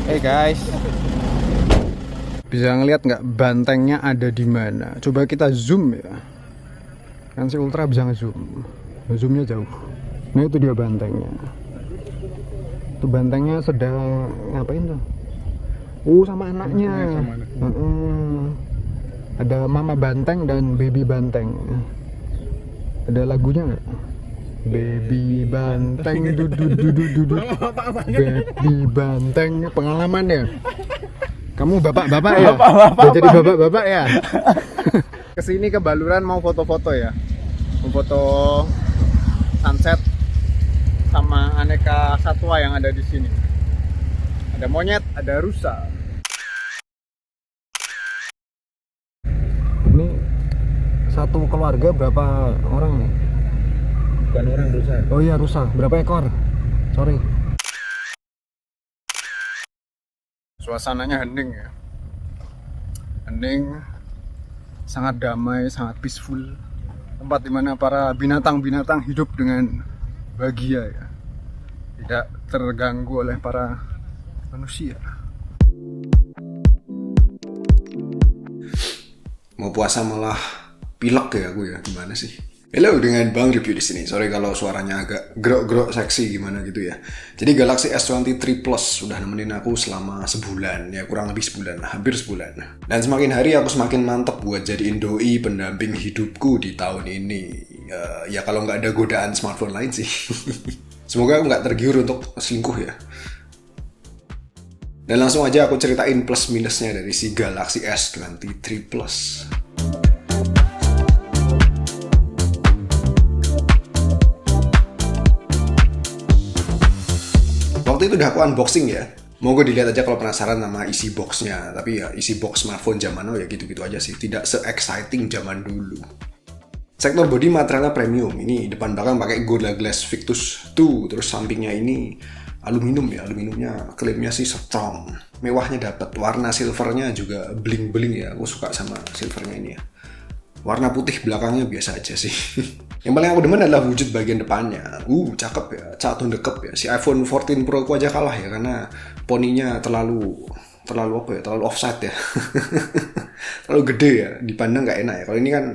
Hey guys, bisa ngeliat nggak bantengnya ada di mana? Coba kita zoom ya. Kan si Ultra bisa ngezoom. Zoomnya jauh. Nah itu dia bantengnya. Itu bantengnya sedang ngapain tuh? Sama anaknya. Ada mama banteng dan baby banteng. Ada lagunya nggak? Baby banteng dudu baby banteng. Pengalaman ya. Kamu bapak-bapak ya? Udah jadi bapak-bapak ya? Kesini ke Baluran mau foto-foto ya. Mau foto sunset sama aneka satwa yang ada di sini. Ada monyet, ada rusa. Ini satu keluarga berapa orang nih? Bukan orang, rusa. Oh iya, rusa. Berapa ekor? Sorry. Suasananya hening ya. Hening, sangat damai, sangat peaceful. Tempat dimana para binatang-binatang hidup dengan bahagia ya. Tidak terganggu oleh para manusia. Mau puasa malah pilek ya aku ya, gimana sih? Halo, dengan Bang Review di sini. Sorry kalau suaranya agak grok-grok seksi gimana gitu ya. Jadi Galaxy S23 Plus sudah nemenin aku selama sebulan, ya kurang lebih sebulan, hampir sebulan. Dan semakin hari aku semakin mantep buat jadiin doi pendamping hidupku di tahun ini. Ya kalau nggak ada godaan smartphone lain sih. Semoga aku nggak tergiur untuk selingkuh ya. Dan langsung aja aku ceritain plus minusnya dari si Galaxy S23 Plus. Waktu itu udah aku unboxing ya. Mau gue dilihat aja kalau penasaran sama isi boxnya. Tapi ya isi box smartphone zaman now ya gitu-gitu aja sih. Tidak se-exciting zaman dulu. Sektor body materialnya premium. Ini depan belakang pakai Gorilla Glass Victus 2. Terus sampingnya ini aluminium ya. Aluminiumnya klaimnya sih strong. Mewahnya dapat. Warna silvernya juga bling-bling ya. Aku suka sama silvernya ini ya. Warna putih belakangnya biasa aja sih. Yang paling aku demen adalah wujud bagian depannya. Cakep ya, cakep dekep ya. Si iPhone 14 Pro ku aja kalah ya karena poninya terlalu apa ya, terlalu offside ya. Terlalu gede ya, dipandang nggak enak ya. Kalau ini kan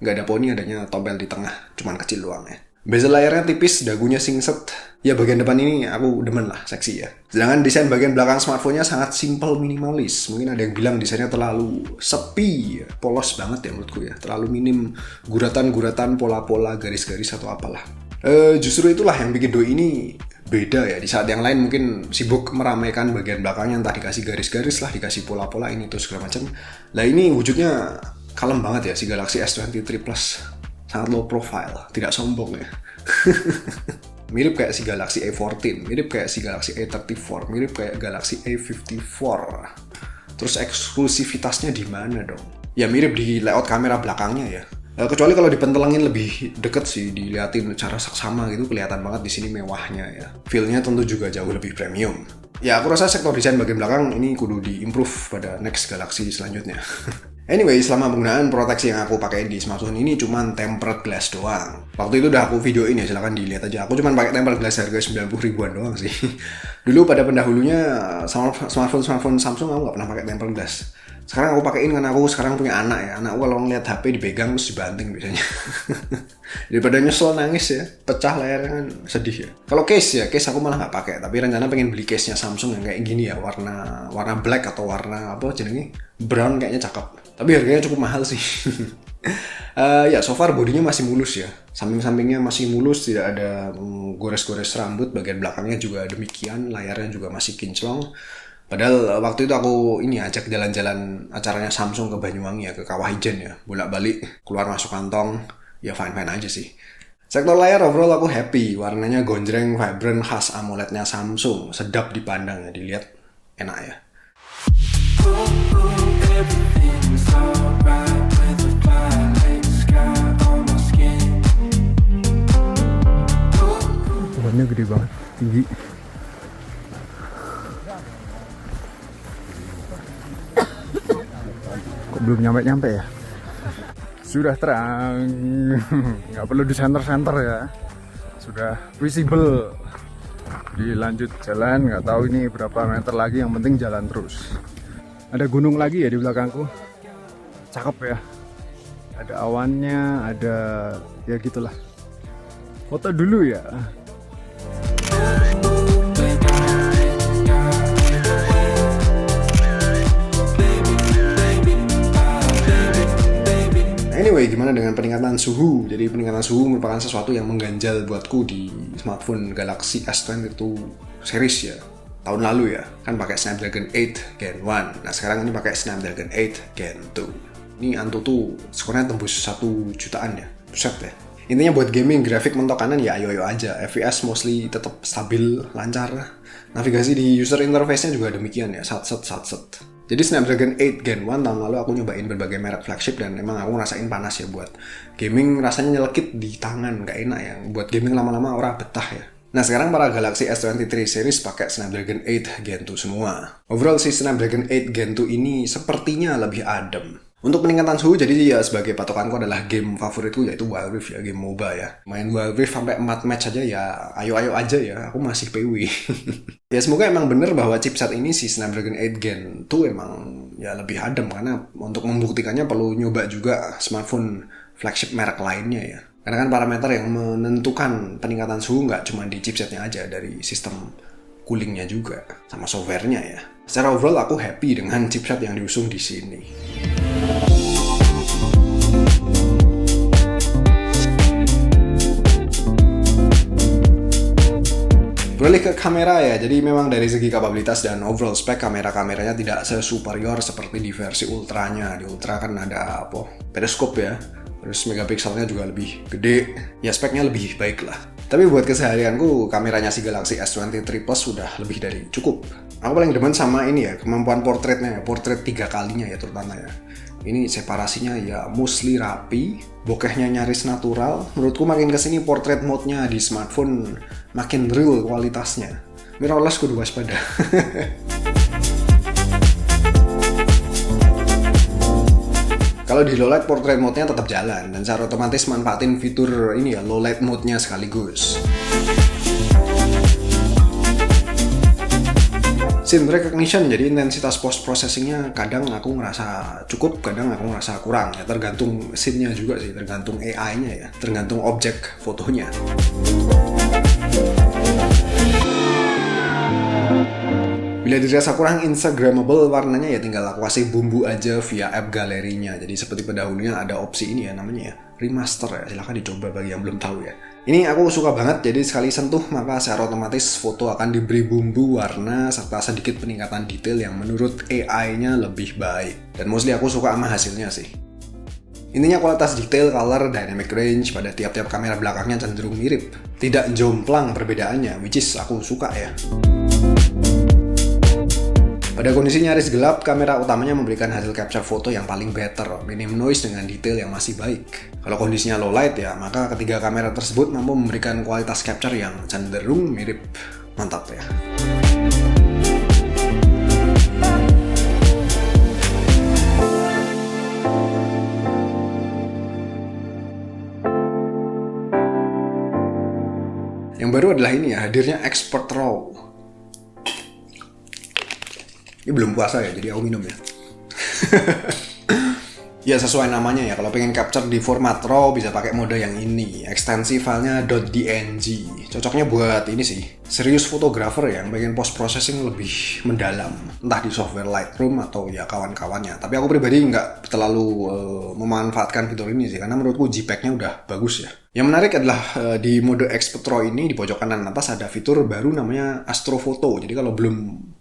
nggak ada poni, adanya tombel di tengah, cuman kecil doang ya. Bezel layarnya tipis, dagunya singset. Ya bagian depan ini aku demen lah, seksi ya. Sedangkan desain bagian belakang smartphone-nya sangat simple minimalis. Mungkin ada yang bilang desainnya terlalu sepi, polos banget ya menurutku ya. Terlalu minim guratan-guratan, pola-pola, garis-garis atau apalah. Justru itulah yang bikin doi ini beda ya. Di saat yang lain mungkin sibuk meramaikan bagian belakangnya, entah dikasih garis-garis lah, dikasih pola-pola ini tuh segala macam. Lah ini wujudnya kalem banget ya si Galaxy S23 Plus. Sangat low profile, tidak sombong ya. Mirip kayak si Galaxy A14, mirip kayak si Galaxy A34, mirip kayak Galaxy A54. Terus eksklusivitasnya di mana dong? Ya mirip di layout kamera belakangnya ya. Kecuali kalau dipentelengin lebih deket sih, diliatin secara saksama gitu, kelihatan banget di sini mewahnya ya. Feel-nya tentu juga jauh lebih premium. Ya aku rasa sektor desain bagian belakang ini kudu di-improve pada next Galaxy selanjutnya. Anyway, selama penggunaan proteksi yang aku pakai di smartphone ini cuman tempered glass doang. Waktu itu udah aku videoin ya, silahkan dilihat aja. Aku cuman pakai tempered glass harga 90 ribuan doang sih. Dulu pada pendahulunya smartphone Samsung aku nggak pernah pakai tempered glass. Sekarang aku pakein karena aku sekarang punya anak ya. Anak aku kalau ngeliat HP dipegang terus dibanting biasanya. Daripada nyesel nangis ya, pecah layarnya kan sedih ya. Kalau case aku malah nggak pakai. Tapi rencana pengen beli case-nya Samsung yang kayak gini ya, warna black atau warna apa jenenge brown, kayaknya cakep. Tapi harganya cukup mahal sih. Ya so far bodinya masih mulus ya. Samping-sampingnya masih mulus, tidak ada gores-gores rambut. Bagian belakangnya juga demikian. Layarnya juga masih kinclong. Padahal waktu itu aku ajak jalan-jalan acaranya Samsung ke Banyuwangi ya, ke Kawah Ijen ya. Bolak-balik, keluar masuk kantong, ya fine-fine aja sih. Sektor layar overall aku happy. Warnanya gonjreng, vibrant, khas AMOLED-nya Samsung. Sedap dipandang ya, dilihat enak ya. Pohonnya gede banget, tinggi. Kok belum nyampe ya? Sudah terang, nggak perlu di center ya, sudah visible. Jadi lanjut jalan, nggak tahu ini berapa meter lagi, yang penting jalan terus. Ada gunung lagi ya di belakangku, cakep ya. Ada awannya, ada ya gitulah. Foto dulu ya. Anyway, gimana dengan peningkatan suhu? Jadi peningkatan suhu merupakan sesuatu yang mengganjal buatku di smartphone Galaxy S22 series ya. Tahun lalu ya, kan pakai Snapdragon 8 Gen 1. Nah sekarang ini pakai Snapdragon 8 Gen 2. Ini Antutu skornya tembus 1 jutaan ya. Buset ya. Intinya buat gaming, grafik mentok kanan ya ayo-ayo aja. FPS mostly tetap stabil, lancar. Navigasi di user interface-nya juga demikian ya, sat-set. Jadi Snapdragon 8 Gen 1 tahun lalu aku nyobain berbagai merek flagship dan emang aku ngerasain panas ya buat gaming, rasanya nyelekit di tangan, gak enak ya. Buat gaming lama-lama orang betah ya. Nah sekarang para Galaxy S23 series pakai Snapdragon 8 Gen 2 semua. Overall si Snapdragon 8 Gen 2 ini sepertinya lebih adem. Untuk peningkatan suhu, jadi ya sebagai patokanku adalah game favoritku yaitu Wild Rift ya, game MOBA ya. Main Wild Rift sampai 4 match aja ya, ayo-ayo aja ya, aku masih PW. Ya semoga emang bener bahwa chipset ini si Snapdragon 8 Gen 2 emang ya lebih adem, karena untuk membuktikannya perlu nyoba juga smartphone flagship merek lainnya ya. Karena kan parameter yang menentukan peningkatan suhu nggak cuma di chipsetnya aja, dari sistem coolingnya juga, sama softwarenya ya. Secara overall aku happy dengan chipset yang diusung di sini. Beralih ke kamera ya, jadi memang dari segi kapabilitas dan overall spek kameranya tidak sesuperior seperti di versi ultranya. Di ultra kan ada periskop ya, terus megapikselnya juga lebih gede, ya speknya lebih baik lah. Tapi buat keseharianku kameranya si Galaxy S23 Plus sudah lebih dari cukup. Aku paling demen sama ini ya, kemampuan portrait 3 kalinya ya terutama ya. Ini separasinya ya mostly rapi, bokehnya nyaris natural. Menurutku makin kesini portrait mode-nya di smartphone makin real kualitasnya. Mirrorless kudu waspada. Kalau di low light portrait mode-nya tetap jalan dan secara otomatis manfaatin fitur ini ya low light mode-nya sekaligus. Scene recognition, jadi intensitas post processing-nya kadang aku ngerasa cukup, kadang aku ngerasa kurang ya, tergantung scene-nya juga sih, tergantung AI-nya ya, tergantung objek fotonya. Bila dirasa kurang instagramable warnanya ya tinggal aku kasih bumbu aja via app galerinya. Jadi seperti pendahulunya ada opsi ini ya, namanya ya remaster ya, silahkan dicoba bagi yang belum tahu ya. Ini aku suka banget, jadi sekali sentuh maka secara otomatis foto akan diberi bumbu warna serta sedikit peningkatan detail yang menurut AI-nya lebih baik. Dan mostly aku suka sama hasilnya sih. Intinya kualitas detail, color, dynamic range pada tiap-tiap kamera belakangnya cenderung mirip. Tidak jomplang perbedaannya, which is aku suka ya. Pada kondisi nyaris gelap, kamera utamanya memberikan hasil capture foto yang paling better, minim noise dengan detail yang masih baik. Kalau kondisinya low light ya, maka ketiga kamera tersebut mampu memberikan kualitas capture yang cenderung mirip. Mantap ya. Yang baru adalah ini ya, hadirnya Expert RAW. Ini belum puasa ya, jadi aku minum ya. Ya sesuai namanya ya, kalau pengen capture di format RAW bisa pakai mode yang ini, ekstensi filenya .dng. Cocoknya buat ini sih, serius fotografer yang pengen post processing lebih mendalam, entah di software Lightroom atau ya kawan-kawannya. Tapi aku pribadi nggak terlalu memanfaatkan fitur ini sih, karena menurutku JPEG-nya udah bagus ya. Yang menarik adalah di mode Expert RAW ini di pojok kanan atas ada fitur baru namanya Astrophoto. Jadi kalau belum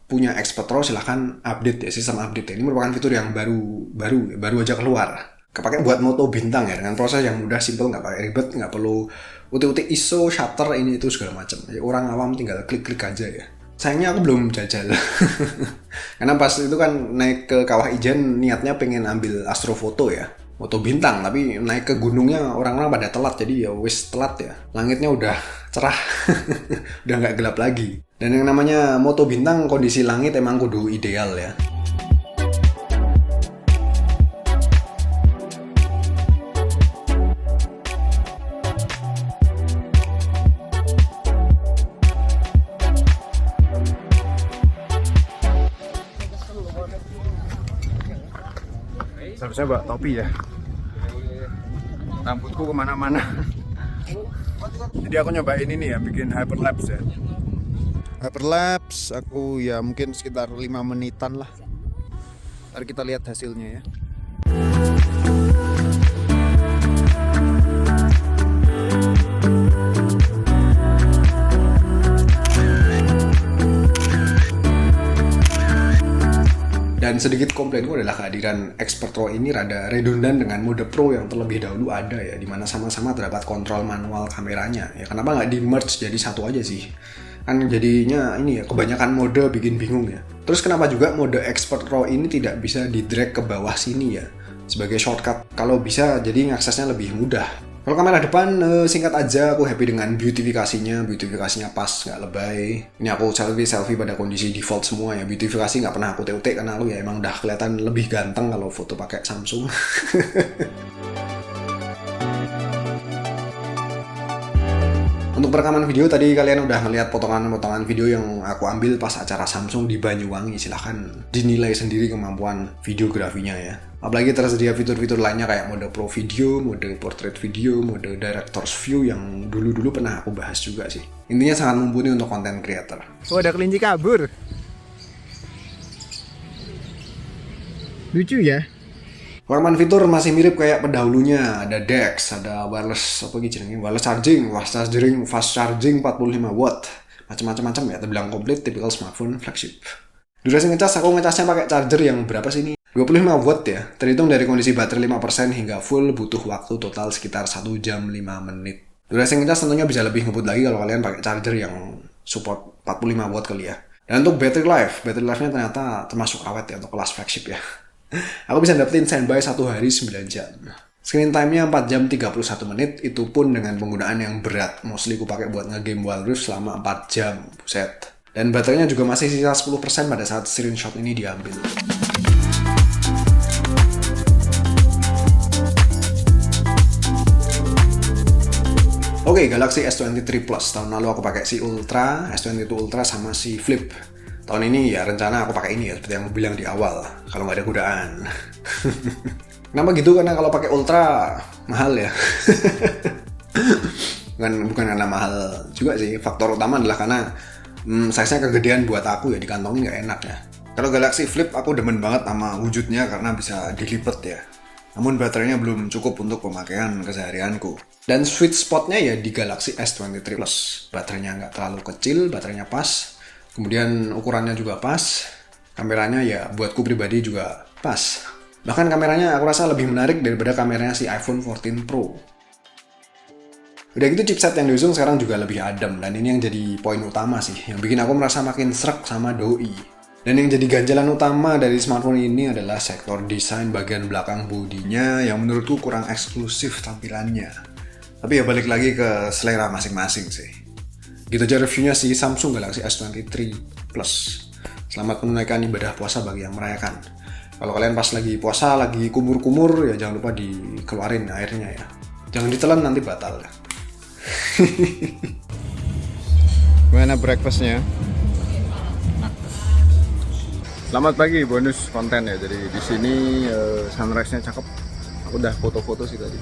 punya Expert RAW silahkan update ya, sistem update. Ini merupakan fitur yang baru aja keluar. Kepake buat moto bintang ya, dengan proses yang mudah, simple, nggak pakai ribet, nggak perlu utik-utik ISO, shutter, ini itu segala macam. Jadi orang awam tinggal klik-klik aja ya. Sayangnya aku belum jajal. Karena pas itu kan naik ke Kawah Ijen niatnya pengen ambil Astrophoto ya. Foto bintang, tapi naik ke gunungnya orang-orang pada telat, jadi ya wis telat ya. Langitnya udah cerah, udah nggak gelap lagi. Dan yang namanya moto bintang, kondisi langit emang kudu ideal ya. Seharusnya bawa topi ya. Rambutku kemana-mana. Jadi aku nyobain ini ya, bikin hyperlapse ya. Hyperlapse aku ya mungkin sekitar 5 menitan lah. Ntar kita lihat hasilnya ya. Dan sedikit komplainku adalah kehadiran Expert Raw ini rada redundan dengan mode Pro yang terlebih dahulu ada ya, dimana sama-sama terdapat kontrol manual kameranya. Ya kenapa nggak di merge jadi satu aja sih? Kan jadinya ini ya, kebanyakan mode bikin bingung ya. Terus kenapa juga mode Expert Raw ini tidak bisa di drag ke bawah sini ya, sebagai shortcut? Kalau bisa jadi aksesnya lebih mudah. Kalau kamera depan singkat aja, aku happy dengan beautifikasinya pas, nggak lebay. Ini aku selfie pada kondisi default semua ya, beautifikasi nggak pernah aku TUT karena lu ya emang udah kelihatan lebih ganteng kalau foto pakai Samsung. Untuk perekaman video tadi kalian udah ngeliat potongan-potongan video yang aku ambil pas acara Samsung di Banyuwangi. Silahkan dinilai sendiri kemampuan videografinya ya. Apalagi tersedia fitur-fitur lainnya kayak mode Pro Video, mode Portrait Video, mode Director's View yang dulu-dulu pernah aku bahas juga sih. Intinya sangat mumpuni untuk content creator. Oh, ada kelinci kabur. Lucu ya. Perkembangan fitur masih mirip kayak pendahulunya. Ada DeX, ada wireless fast charging 45 watt. Macam-macam ya, terbilang komplit typical smartphone flagship. Durasi ngecas, aku ngecasnya pakai charger yang berapa sih ini? 25 watt ya, terhitung dari kondisi baterai 5% hingga full butuh waktu total sekitar 1 jam 5 menit. Durasi ngecas tentunya bisa lebih ngebut lagi kalau kalian pakai charger yang support 45 watt kali ya. Dan untuk battery life-nya ternyata termasuk awet ya untuk kelas flagship ya. Aku bisa dapetin standby 1 hari 9 jam. Screen time-nya 4 jam 31 menit, itu pun dengan penggunaan yang berat. Mostly aku pakai buat nge-game Wild Rift selama 4 jam, buset. Dan baterainya juga masih sisa 10% pada saat screenshot ini diambil. Oke, Galaxy S23 Plus. Tahun lalu aku pakai si Ultra, S22 Ultra sama si Flip. Tahun ini ya rencana aku pakai ini ya, seperti yang aku bilang di awal, kalau nggak ada godaan. Kenapa gitu? Karena kalau pakai Ultra mahal ya. bukan karena mahal juga sih. Faktor utama adalah karena size-nya kegedean buat aku ya, dikantongin nggak enak ya. Kalau Galaxy Flip aku demen banget sama wujudnya karena bisa dilipet ya. Namun baterainya belum cukup untuk pemakaian keseharianku. Dan sweet spotnya ya di Galaxy S23 Plus. Baterainya nggak terlalu kecil, baterainya pas. Kemudian ukurannya juga pas. Kameranya ya buatku pribadi juga pas. Bahkan kameranya aku rasa lebih menarik daripada kameranya si iPhone 14 Pro. Udah gitu chipset yang diusung sekarang juga lebih adem. Dan ini yang jadi poin utama sih, yang bikin aku merasa makin srek sama doi. Dan yang jadi ganjalan utama dari smartphone ini adalah sektor desain bagian belakang bodinya yang menurutku kurang eksklusif tampilannya. Tapi ya balik lagi ke selera masing-masing sih. Gitu aja reviewnya si Samsung Galaxy S23 Plus. Selamat menunaikan ibadah puasa bagi yang merayakan. Kalau kalian pas lagi puasa, lagi kumur-kumur, ya jangan lupa dikeluarin airnya ya. Jangan ditelan, nanti batal ya. Gimana breakfastnya? Selamat pagi, bonus konten ya. Jadi di sini sunrise-nya cakep. Aku udah foto-foto sih tadi.